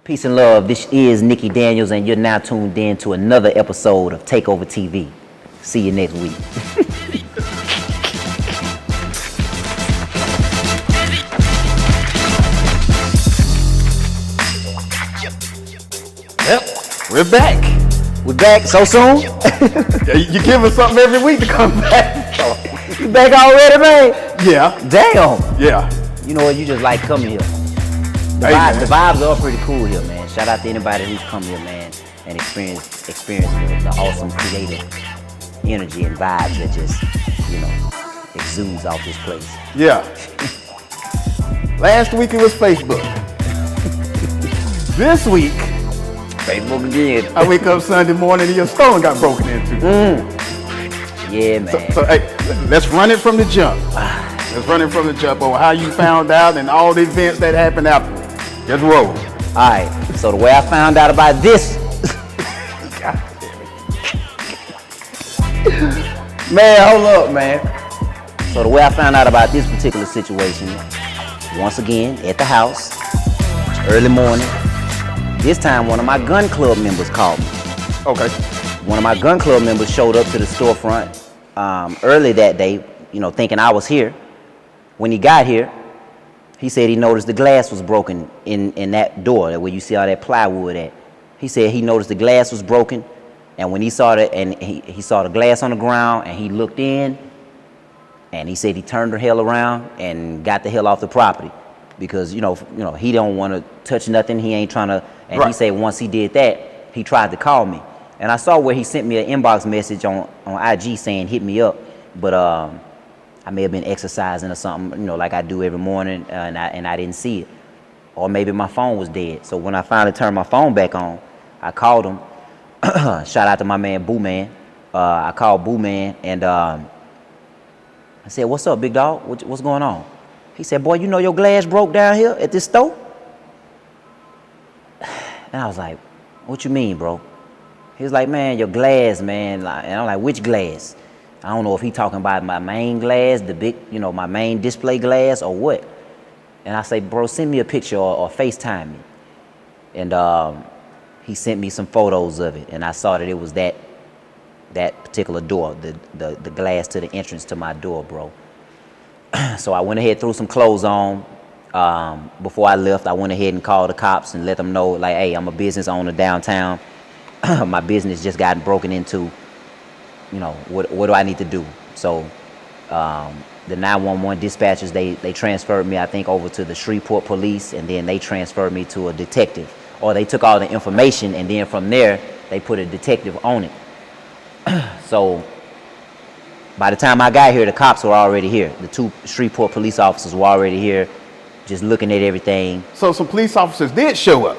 Peace and love. This is Nicki Daniels, and you're now tuned in to another episode of Takeover TV. See you next week. Yep, we're back. We're back so soon? You give us something every week to come back. You back already, man? Yeah. Damn. Yeah. You know what? You just like coming here. The vibes are pretty cool here, man. Shout out to anybody who's come here, man, and experience the awesome creative energy and vibes that just, exudes off this place. Yeah. Last week it was Facebook. This week, Facebook again. I wake up Sunday morning and your stone got broken into. Yeah, man. So hey, let's run it from the jump. Let's run it from the jump over how you found out and all the events that happened afterwards. Just roll. All right. So the way I found out about this, God man, hold up, man. So the way I found out about this particular situation, once again at the house, early morning. This time, one of my gun club members called me. Okay. One of my gun club members showed up to the storefront early that day, thinking I was here. When he got here, he said he noticed the glass was broken in that door, where you see all that plywood at. He said he noticed the glass was broken, and when he saw that, and he saw the glass on the ground, and he looked in, and he said he turned the hell around and got the hell off the property, because he don't want to touch nothing. He ain't trying to. And right. He said once he did that, he tried to call me, and I saw where he sent me an inbox message on IG saying hit me up, but I may have been exercising or something, like I do every morning, and I didn't see it. Or maybe my phone was dead. So when I finally turned my phone back on, I called him. Shout out to my man, Boo Man. I called Boo Man, and I said, "What's up, big dog? What's going on?" He said, "Boy, your glass broke down here at this store?" And I was like, "What you mean, bro?" He was like, "Man, your glass, man." And I'm like, "Which glass?" I don't know if he talking about my main glass, the big, my main display glass, or what. And I say, "Bro, send me a picture or FaceTime me." And he sent me some photos of it, and I saw that it was that particular door, the glass to the entrance to my door, bro. So I went ahead, threw some clothes on. Before I left, I went ahead and called the cops and let them know, like, "Hey, I'm a business owner downtown. My business just got broken into. What do I need to do?" So the 911 dispatchers, they transferred me, I think, over to the Shreveport police, and then they transferred me to a detective. Or they took all the information, and then from there, they put a detective on it. So by the time I got here, the cops were already here. The 2 Shreveport police officers were already here, just looking at everything. So some police officers did show up.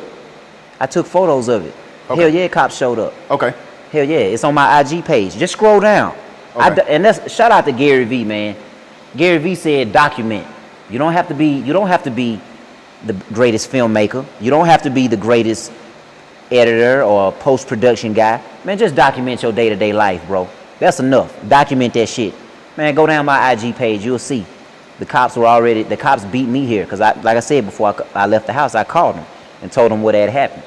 I took photos of it. Okay. Hell yeah, cops showed up. Okay. Hell yeah, it's on my IG page. Just scroll down. Okay. And that's shout out to Gary V, man. Gary V said document. You don't have to be the greatest filmmaker. You don't have to be the greatest editor or post-production guy. Man, just document your day-to-day life, bro. That's enough. Document that shit. Man, go down my IG page, you'll see. The cops beat me here, because like I said before I left the house, I called them and told them what had happened.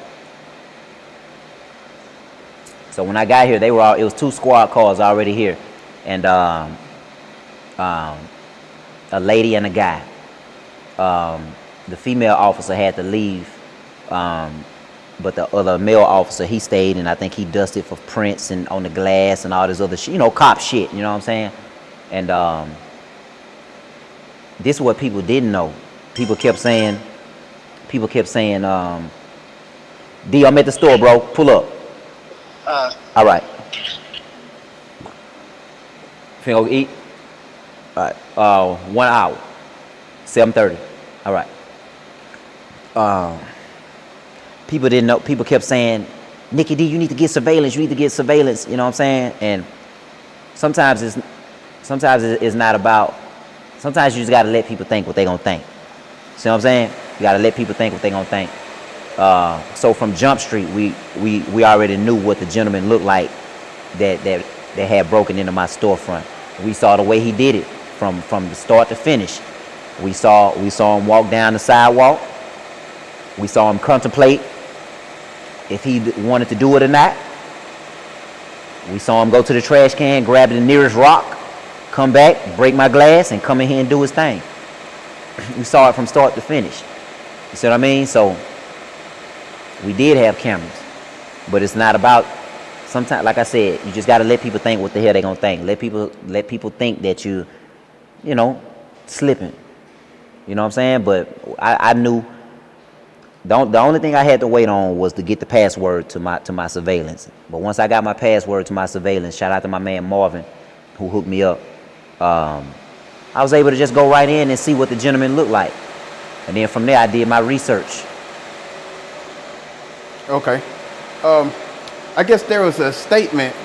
So when I got here, it was 2 squad cars already here, and a lady and a guy. The female officer had to leave, but the other male officer, he stayed, and I think he dusted for prints and on the glass and all this other shit, cop shit, you know what I'm saying? And this is what people didn't know. People kept saying, "D, I'm at the store, bro. Pull up." All right. Finna go eat? All right. 1 hour. 7:30. All right. People didn't know. People kept saying, "Nicki D, you need to get surveillance. You need to get surveillance." You know what I'm saying? And sometimes it's not about. Sometimes you just gotta let people think what they gonna think. See what I'm saying? You gotta let people think what they gonna think. So from Jump Street, we already knew what the gentleman looked like that had broken into my storefront. We saw the way he did it from the start to finish. We saw him walk down the sidewalk. We saw him contemplate if he wanted to do it or not. We saw him go to the trash can, grab the nearest rock, come back, break my glass, and come in here and do his thing. We saw it from start to finish. You see what I mean? So we did have cameras, but it's not about. Sometimes, like I said, you just gotta let people think what the hell they gonna think. Let people think that you know, slipping. You know what I'm saying? But I knew. The only thing I had to wait on was to get the password to my surveillance. But once I got my password to my surveillance, shout out to my man Marvin, who hooked me up. I was able to just go right in and see what the gentleman looked like, and then from there I did my research. Okay. I guess there was a statement,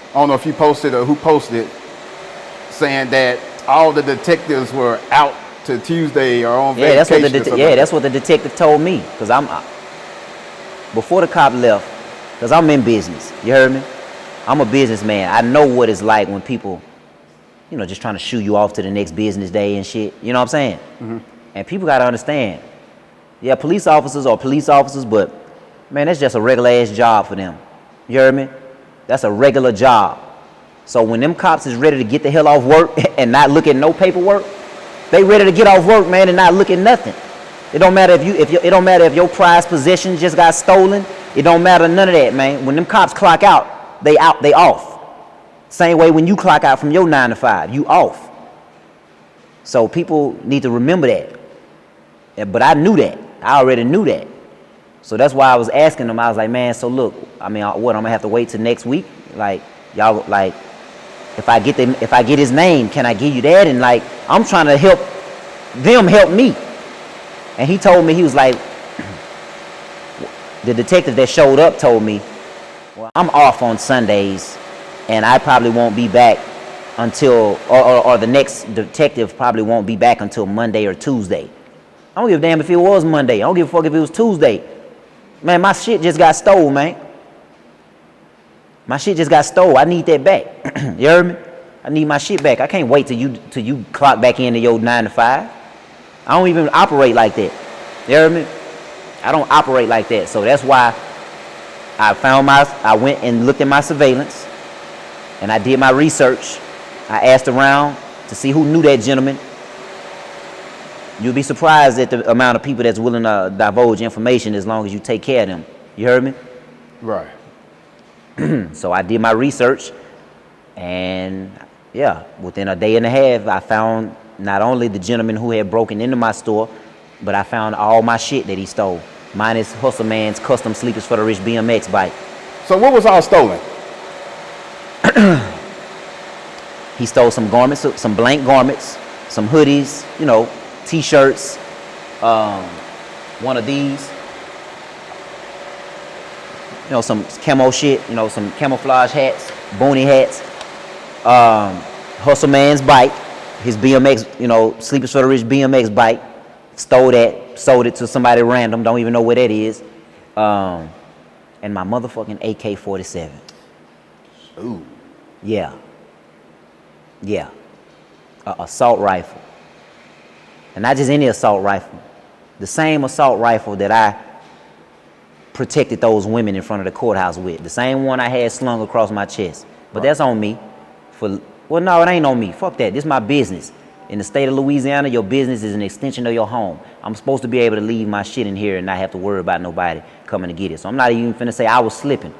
I don't know if you posted or who posted, saying that all the detectives were out to Tuesday or on vacation. That's what the detective told me. Cause before the cop left, cause I'm in business. You heard me? I'm a businessman. I know what it's like when people, you know, just trying to shoo you off to the next business day and shit. You know what I'm saying? Mm-hmm. And people gotta understand. Yeah, police officers are police officers, but man, that's just a regular ass job for them. You heard me? That's a regular job. So when them cops is ready to get the hell off work and not look at no paperwork, they ready to get off work, man, and not look at nothing. It don't matter it don't matter if your prized possession just got stolen. It don't matter none of that, man. When them cops clock out, they off. Same way when you clock out from your 9 to 5, you off. So people need to remember that. But I knew that. I already knew that. So that's why I was asking them. I was like, man, so look, I mean, what, I'm gonna have to wait till next week? Like, y'all, like, if I get his name, can I give you that? And like, I'm trying to help them help me. And he told me, he was like, the detective that showed up told me, well, I'm off on Sundays, and I probably won't be back until, or the next detective probably won't be back until Monday or Tuesday. I don't give a damn if it was Monday. I don't give a fuck if it was Tuesday. Man, my shit just got stole, man. My shit just got stole. I need that back. You heard me? I need my shit back. I can't wait till you clock back into your 9 to 5. I don't even operate like that. You heard me? I don't operate like that. So that's why I went and looked at my surveillance, and I did my research. I asked around to see who knew that gentleman. You'll be surprised at the amount of people that's willing to divulge information as long as you take care of them. You heard me? Right. So I did my research, and yeah, within a day and a half, I found not only the gentleman who had broken into my store, but I found all my shit that he stole, minus Hustle Man's custom sleepers for the rich BMX bike. So what was all stolen? He stole some garments, some blank garments, some hoodies, you know, T-shirts, one of these, you know, some camo shit, you know, some camouflage hats, boonie hats, Hustle Man's bike, his BMX, you know, Sleepers for the Rich BMX bike, stole that, sold it to somebody random, don't even know where that is, and my motherfucking AK-47. Ooh. Yeah, a assault rifle. And not just any assault rifle. The same assault rifle that I protected those women in front of the courthouse with. The same one I had slung across my chest. But that's on me. Well, no, it ain't on me. Fuck that. This is my business. In the state of Louisiana, your business is an extension of your home. I'm supposed to be able to leave my shit in here and not have to worry about nobody coming to get it. So I'm not even finna say I was slipping.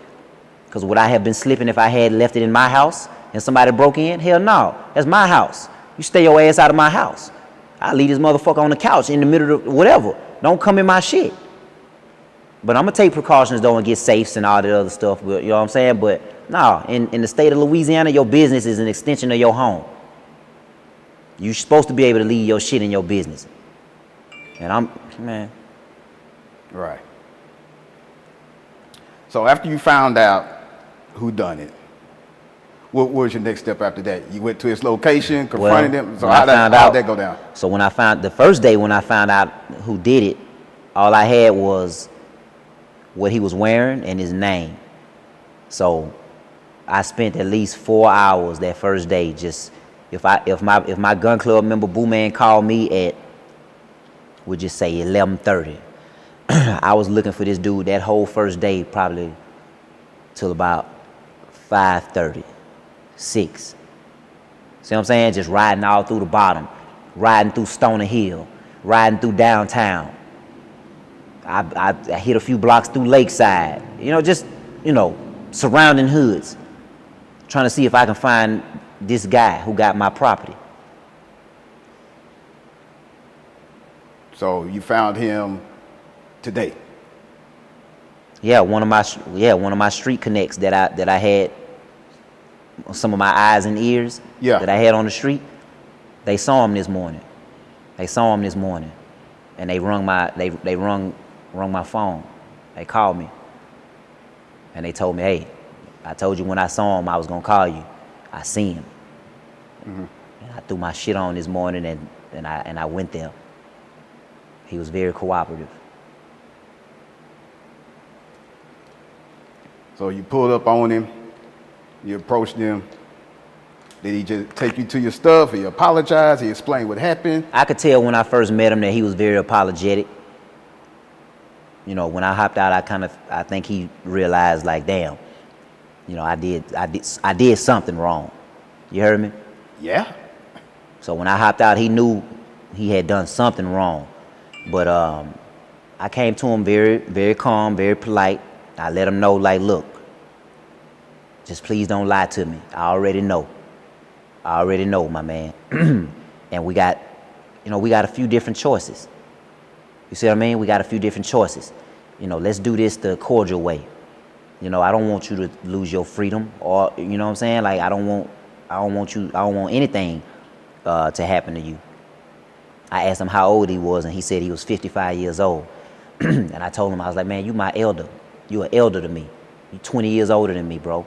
Because would I have been slipping if I had left it in my house and somebody broke in? Hell no. That's my house. You stay your ass out of my house. I leave this motherfucker on the couch in the middle of whatever. Don't come in my shit. But I'm going to take precautions, though, and get safes and all that other stuff. You know what I'm saying? But, no, in the state of Louisiana, your business is an extension of your home. You're supposed to be able to leave your shit in your business. And man. Right. So after you found out who done it, what was your next step after that? You went to his location, confronted him. So how'd that go down? So the first day when I found out who did it, all I had was what he was wearing and his name. So I spent at least 4 hours that first day just if my gun club member Boo Man called me at, we'll just say 11:30, I was looking for this dude that whole first day, probably till about 5:30, 6. See what I'm saying? Just riding all through the bottom, riding through Stoner Hill, riding through downtown. I hit a few blocks through Lakeside, just, surrounding hoods, trying to see if I can find this guy who got my property. So you found him today? Yeah, one of my street connects that I had, some of my eyes and ears that I had on the street. They saw him this morning. And they rung my phone. They called me. And they told me, hey, I told you when I saw him I was gonna call you. I seen him. Mm-hmm. And I threw my shit on this morning and I went there. He was very cooperative. So you pulled up on him, you approached him. Did he just take you to your stuff? He apologized? He explained what happened? I could tell when I first met him that he was very apologetic. When I hopped out, I think he realized, like, damn, I did something wrong. You heard me? Yeah. So when I hopped out, he knew he had done something wrong. But I came to him very, very calm, very polite. I let him know, like, look, just please don't lie to me. I already know, my man. And we got a few different choices. You see what I mean? We got a few different choices. Let's do this the cordial way. I don't want you to lose your freedom, or, you know what I'm saying? Like, I don't want anything to happen to you. I asked him how old he was, and he said he was 55 years old. And I told him, I was like, man, you my elder. You an elder to me. You 20 years older than me, bro.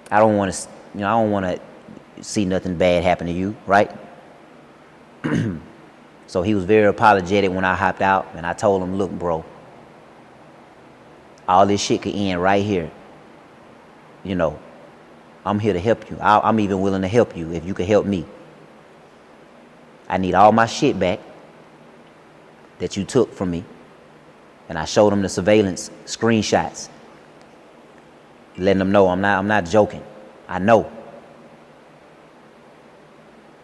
I don't want to see nothing bad happen to you, right? So he was very apologetic when I hopped out, and I told him, look, bro, all this shit could end right here. I'm here to help you. I'm even willing to help you if you could help me. I need all my shit back that you took from me. And I showed him the surveillance screenshots, letting them know I'm not joking. I know.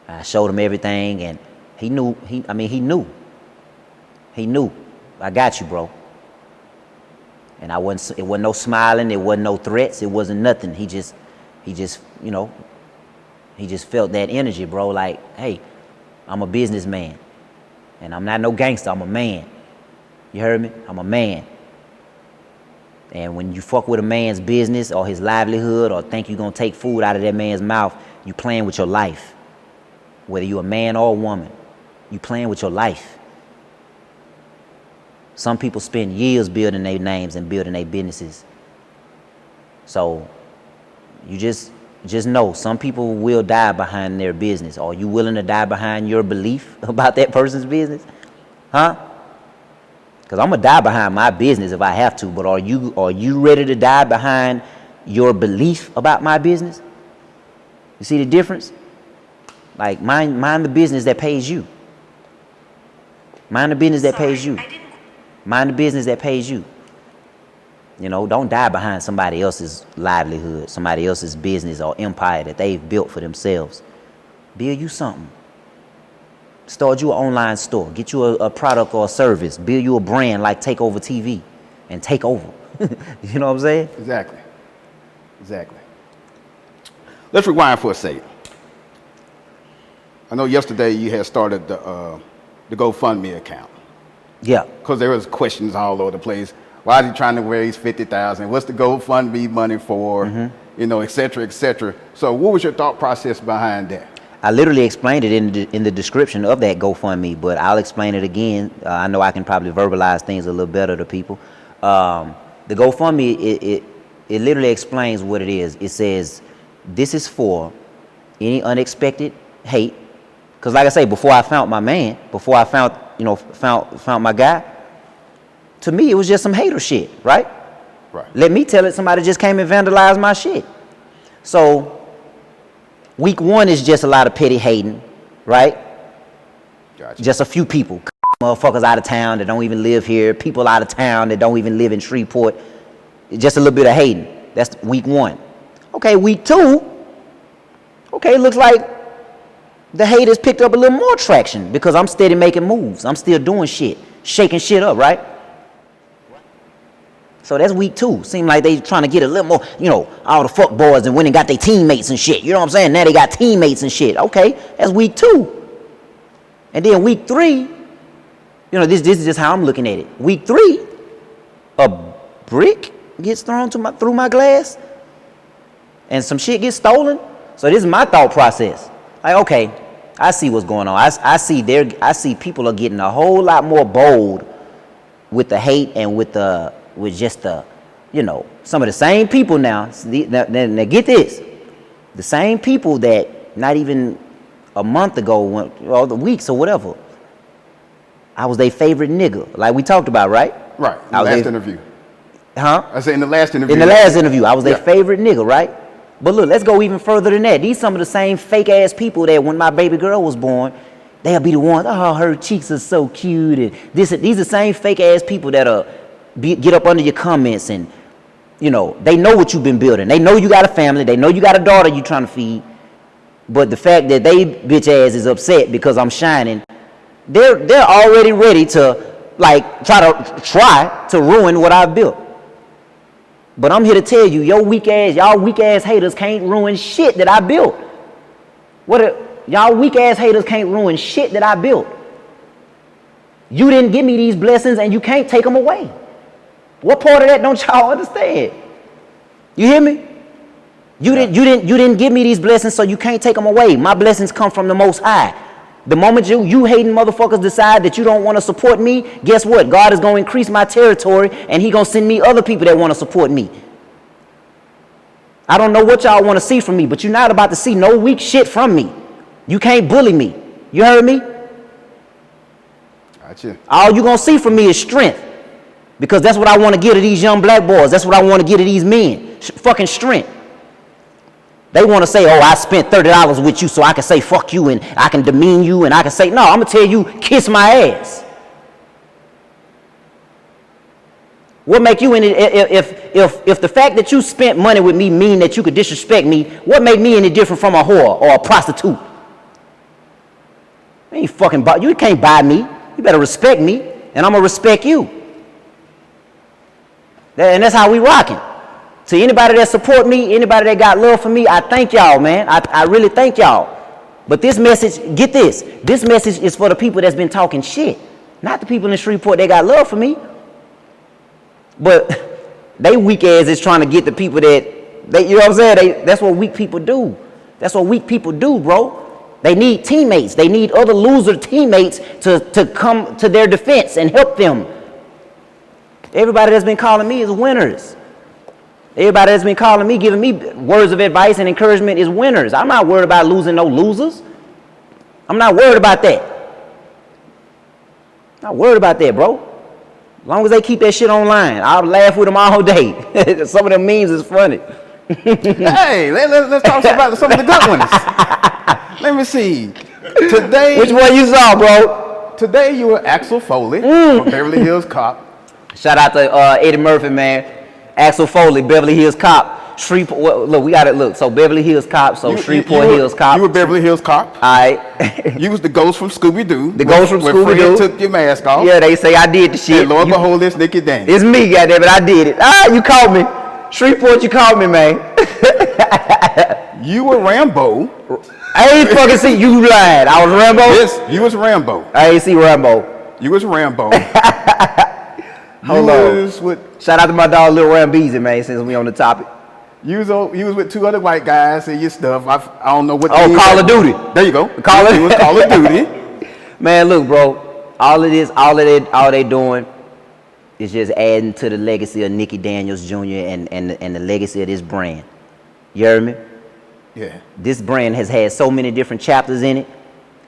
I showed him everything, and he knew. He knew. I got you, bro. And it wasn't no smiling. It wasn't no threats. It wasn't nothing. He just felt that energy, bro. Like, hey, I'm a businessman, and I'm not no gangster. I'm a man. You heard me? I'm a man. And when you fuck with a man's business or his livelihood, or think you're gonna take food out of that man's mouth, you playing with your life. Whether you a man or a woman, you playing with your life. Some people spend years building their names and building their businesses. So you just know some people will die behind their business. Are you willing to die behind your belief about that person's business? Huh? Because I'm going to die behind my business if I have to, but are you ready to die behind your belief about my business? You see the difference? Like, mind the business that pays you. Mind the business that pays you. Mind the business that pays you. Don't die behind somebody else's livelihood, somebody else's business or empire that they've built for themselves. Build you something. Start you an online store. Get you a product or a service. Build you a brand like Takeover TV and take over. You know what I'm saying? Exactly. Let's rewind for a second. I know yesterday you had started the GoFundMe account. Yeah. Because there was questions all over the place. Why is he trying to raise $50,000? What's the GoFundMe money for? Mm-hmm. Et cetera, et cetera. So what was your thought process behind that? I literally explained it in the description of that GoFundMe, but I'll explain it again. I know I can probably verbalize things a little better to people. The GoFundMe, it literally explains what it is. It says, this is for any unexpected hate. Because like I say, before I found my man, before I found my guy, to me, it was just some hater shit, right? Right. Let me tell it, somebody just came and vandalized my shit. So week one is just a lot of petty hating, right? Gotcha. Just a few people motherfuckers out of town that don't even live here, people out of town that don't even live in Shreveport. Just a little bit of hating. That's week 1. Okay, week 2. Okay, looks like the haters picked up a little more traction because I'm steady making moves. I'm still doing shit, shaking shit up, right? So that's week 2. Seem like they trying to get a little more, all the fuck boys and went and got their teammates and shit. You know what I'm saying? Now they got teammates and shit. Okay, that's week 2. And then week 3, this is just how I'm looking at it. Week 3, a brick gets thrown through my glass and some shit gets stolen. So this is my thought process. Like, okay, I see what's going on. I see people are getting a whole lot more bold with the hate and with just the, some of the same people now. Now get this. The same people that not even a month ago, or the weeks or whatever, I was their favorite nigga, like we talked about, right? Right, in the last interview. Huh? I said in the last interview. In the last interview, I was their favorite nigga, right? But look, let's go even further than that. These some of the same fake ass people that when my baby girl was born, they'll be the ones, oh, her cheeks are so cute. And these are the same fake ass people that'll get up under your comments and, they know what you've been building. They know you got a family. They know you got a daughter you trying to feed. But the fact that they bitch ass is upset because I'm shining, they're already ready to try to ruin what I've built. But I'm here to tell you, y'all weak ass haters can't ruin shit that I built. Y'all weak ass haters can't ruin shit that I built. You didn't give me these blessings and you can't take them away. What part of that don't y'all understand? You hear me? You didn't give me these blessings, so you can't take them away. My blessings come from the Most High. The moment you hating motherfuckers decide that you don't want to support me, guess what? God is going to increase my territory and he going to send me other people that want to support me. I don't know what y'all want to see from me, but you're not about to see no weak shit from me. You can't bully me. You heard me? Gotcha. All you going to see from me is strength. Because that's what I want to get to these young black boys. That's what I want to get to these men. Fucking strength. They want to say, oh, I spent $30 with you so I can say fuck you and I can demean you and I can say, no, I'm going to tell you, kiss my ass. What make you any, if the fact that you spent money with me mean that you could disrespect me, what make me any different from a whore or a prostitute? You can't buy me. You better respect me and I'm going to respect you. And that's how we rocking. To anybody that support me, anybody that got love for me, I thank y'all, man. I really thank y'all. But this message, get this. This message is for the people that's been talking shit. Not the people in Shreveport that got love for me. But they weak ass is trying to get the people you know what I'm saying? That's what weak people do. That's what weak people do, bro. They need teammates. They need other loser teammates to come to their defense and help them. Everybody that's been calling me is winners. Everybody that's been calling me, giving me words of advice and encouragement is winners. I'm not worried about losing no losers. I'm not worried about that. Not worried about that, bro. As long as they keep that shit online, I'll laugh with them all day. Some of them memes is funny. Hey, let's talk about some of the good ones. Let me see. Today, which one you saw, bro? Today you were Axel Foley from Beverly Hills Cop. Shout out to Eddie Murphy, man. Axel Foley, Beverly Hills Cop. Shreveport. Look, we got it. Look, so Beverly Hills Cop. So Shreveport Hills Cop. You were Beverly Hills Cop. All right. You was the ghost from Scooby Doo. The ghost from Scooby Doo. Took your mask off. Yeah, they say I did the shit. And Lord behold, it's Nicki Daniels. It's me, goddammit. I did it. You called me. Shreveport, you called me, man. You were Rambo. I ain't fucking see you lying. I was Rambo. Yes, you was Rambo. I ain't see Rambo. You was Rambo. Hold on. Shout out to my dog, Lil Rambeezy, man, since we on the topic. You was with 2 other white guys and your stuff. I don't know what. Oh, Call of Duty. There you go. It was Call of Duty. Man, look, bro. All they doing is just adding to the legacy of Nicki Daniels Jr. and the legacy of this brand. You heard me? Yeah. This brand has had so many different chapters in it,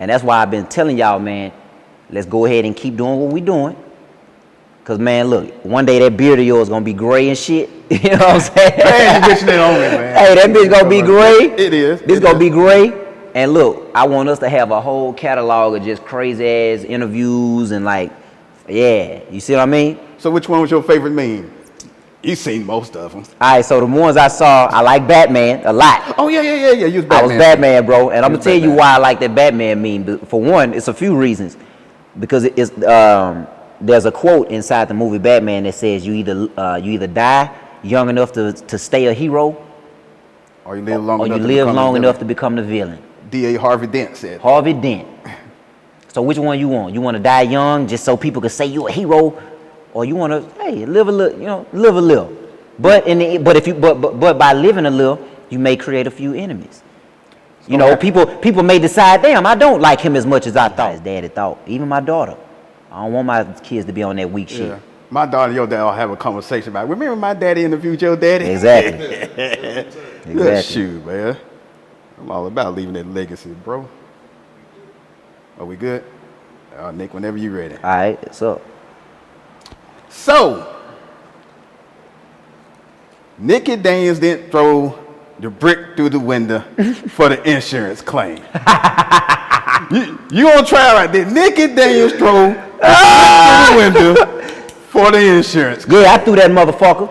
and that's why I've been telling y'all, man, let's go ahead and keep doing what we doing. Cause man, look, one day that beard of yours gonna be gray and shit. You know what I'm saying? Man, you bitching it on me, man. Hey, that bitch gonna be gray. It is. This gonna be gray. And look, I want us to have a whole catalog of just crazy ass interviews and like, yeah, you see what I mean? So which one was your favorite meme? You seen most of them. All right, so the ones I saw, I like Batman a lot. Oh yeah. You was Batman. I was Batman, bro, and I'm gonna tell you Batman. why I like that Batman meme. For one, it's a few reasons, because it's there's a quote inside the movie Batman that says you either die young enough to stay a hero, or you live long or enough you to live become long the enough to villain. become the villain. D.A. Harvey Dent said. Harvey Dent. So which one you want? You want to die young just so people can say you a hero, or you want to live a little, live a little. But but by living a little, you may create a few enemies. People may decide, damn, I don't like him as much as I thought. His daddy thought. Even my daughter. I don't want my kids to be on that weak shit. Yeah. My daughter and your dad all have a conversation about, remember my daddy interviewed your daddy? Exactly. Good shoot, man. I'm all about leaving that legacy, bro. Are we good? Nick, whenever you're ready. All right, what's up? So, Nicki Daniels didn't throw the brick through the window for the insurance claim. you gonna try right there. Nicki Daniels throw the brick through the window for the insurance claim. Yeah, I threw that motherfucker.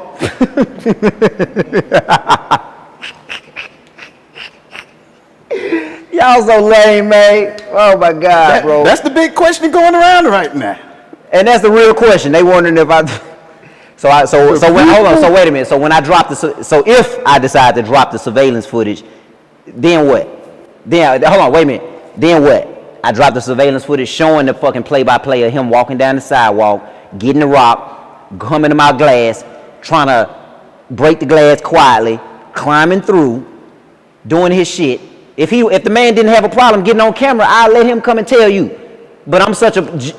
Y'all so lame, man. Oh my God, bro. That's the big question going around right now. And that's the real question. They wondering if I. So wait a minute. So when I drop if I decide to drop the surveillance footage, then what? Then hold on, wait a minute. Then what? I drop the surveillance footage showing the fucking play-by-play of him walking down the sidewalk, getting the rock, coming to my glass, trying to break the glass quietly, climbing through, doing his shit. If the man didn't have a problem getting on camera, I'll let him come and tell you. But I'm such a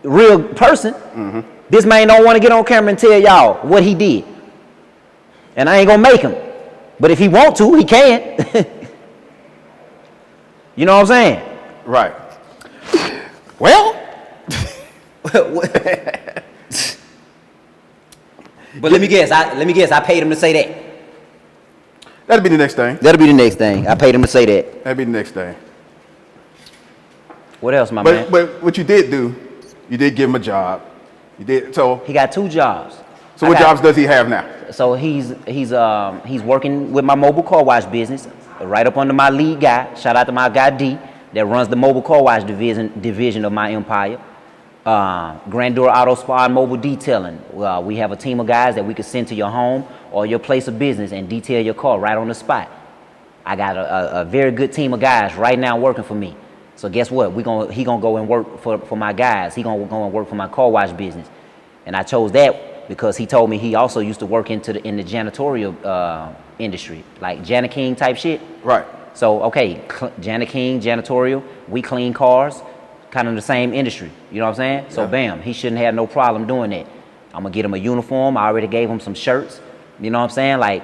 real person. Mm-hmm. This man don't want to get on camera and tell y'all what he did. And I ain't gonna make him. But if he want to, he can. You know what I'm saying? Right. Well. But let me guess. I paid him to say that. That'll be the next thing. That'll be the next thing. I paid him to say that. That'll be the next thing. What else, my man? But what you did do, you did give him a job. You did so. He got 2 jobs. So what jobs does he have now? So he's working with my mobile car wash business, right up under my lead guy. Shout out to my guy D that runs the mobile car wash division of my empire. Grandeur Auto Spa and Mobile Detailing. We have a team of guys that we could send to your home or your place of business and detail your car right on the spot. I got a very good team of guys right now working for me. So guess what? He gonna go and work for my guys. He gonna go and work for my car wash business. And I chose that because he told me he also used to work in the janitorial industry, like Jana King type shit. Right. So okay, Jana King, janitorial, we clean cars, kind of the same industry. You know what I'm saying? So bam, he shouldn't have no problem doing that. I'm gonna get him a uniform. I already gave him some shirts. You know what I'm saying? Like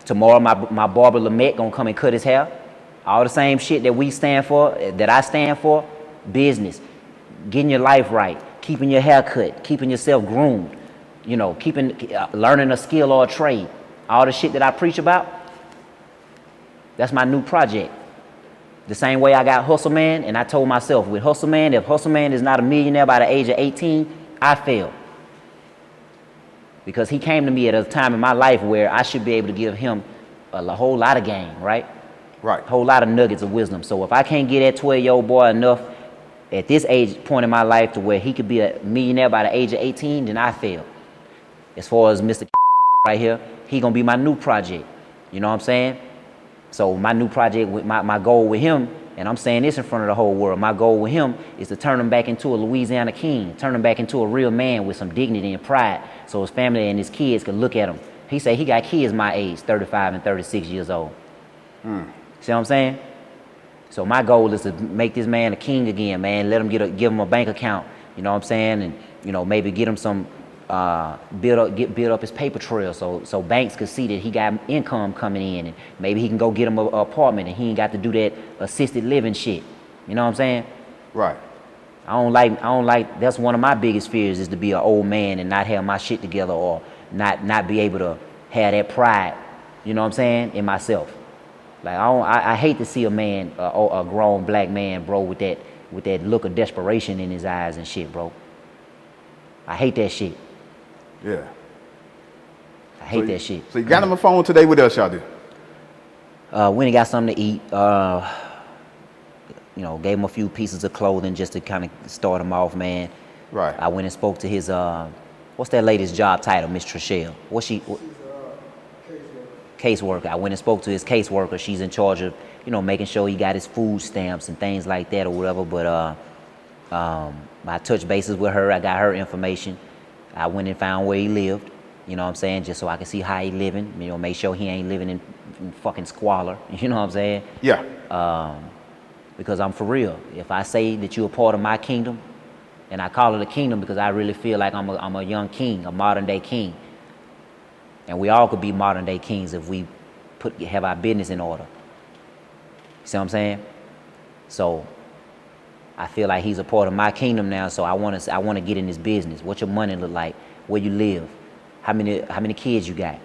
tomorrow, my barber Lamette gonna come and cut his hair. All the same shit that we stand for, that I stand for, business, getting your life right, keeping your hair cut, keeping yourself groomed, learning a skill or a trade. All the shit that I preach about, that's my new project. The same way I got Hustle Man, and I told myself with Hustle Man, if Hustle Man is not a millionaire by the age of 18, I fail. Because he came to me at a time in my life where I should be able to give him a whole lot of game, right? Right. A whole lot of nuggets of wisdom. So if I can't get that 12-year-old boy enough at this point in my life to where he could be a millionaire by the age of 18, then I fail. As far as Mr. right here, he gonna be my new project. You know what I'm saying? So my new project, with my goal with him, and I'm saying this in front of the whole world, my goal with him is to turn him back into a Louisiana king, turn him back into a real man with some dignity and pride so his family and his kids can look at him. He say he got kids my age, 35 and 36 years old. See what I'm saying? So my goal is to make this man a king again, man. Let him give him a bank account, you know what I'm saying? And, maybe get him some, build up his paper trail so banks could see that he got income coming in, and maybe he can go get him an apartment and he ain't got to do that assisted living shit. You know what I'm saying? Right. I don't like, that's one of my biggest fears is to be an old man and not have my shit together or not be able to have that pride, you know what I'm saying, in myself. Like I hate to see a man, a grown black man, bro, with that look of desperation in his eyes and shit, bro. I hate that shit. Yeah. I hate that shit. So you got him a phone today. What else y'all do? Went and got something to eat. Gave him a few pieces of clothing just to kind of start him off, man. Right. I went and spoke to his, what's that lady's job title, Miss Trishelle? What's she? Caseworker. I went and spoke to his caseworker. She's in charge of, making sure he got his food stamps and things like that or whatever. But I touched bases with her. I got her information. I went and found where he lived. You know what I'm saying? Just so I can see how he living. Make sure he ain't living in fucking squalor. You know what I'm saying? Yeah. Because I'm for real. If I say that you're a part of my kingdom, and I call it a kingdom because I really feel like I'm a young king, a modern day king. And we all could be modern day kings if we have our business in order. You see what I'm saying? So I feel like he's a part of my kingdom now, so I want to get in this business. What your money look like? Where you live? How many kids you got?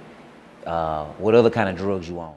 What other kind of drugs you on?